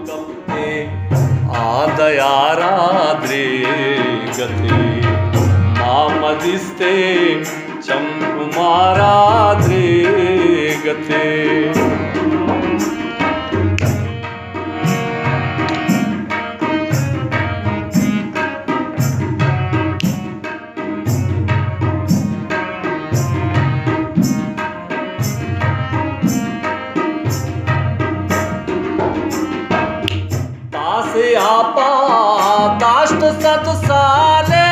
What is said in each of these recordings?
कप्ते आदयाराद्रे गते मामदिस्ते चंकुमाराद्रे गते आपा दाष्ट सत साले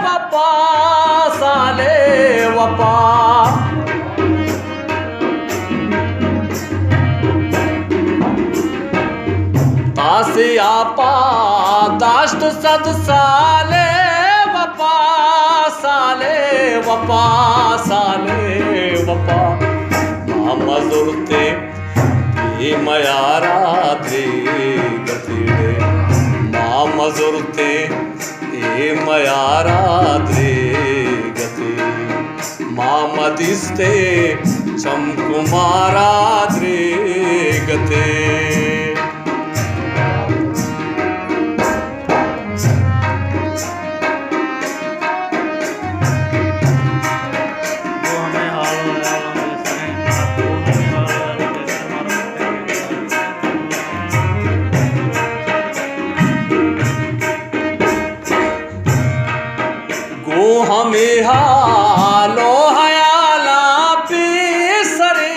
वपा तासे आपा दाष्ट सत साले वपा मामजुरते मयाराधे गतिरे मामजुरते मयाराधे गति मामदिस्ते चंकुमाराधे गते हमें हालो हयाला बेसरे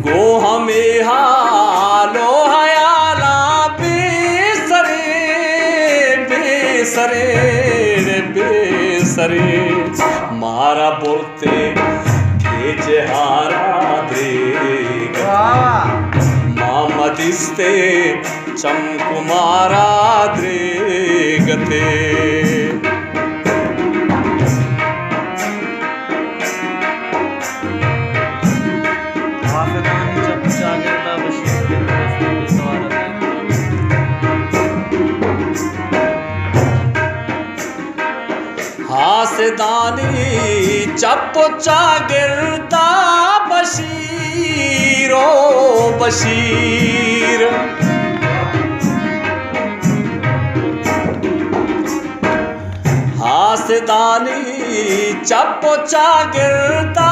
गो हमें हालो हयाला बेसरे मारा बोलते खेचे हारा दे मामदिस्ते चंकुमाराद्रे गते हासदानी चप्पा गिरता बशीर हासदानी चप्पा गिरता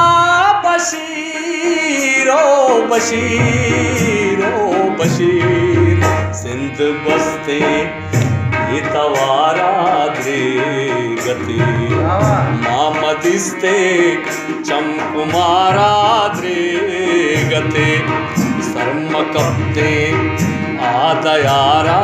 बशीर सिंध बसते तवारा द्रे गति मामदिस्ते चंकुमारा द्रे गते सर्म कप्ते आदयारा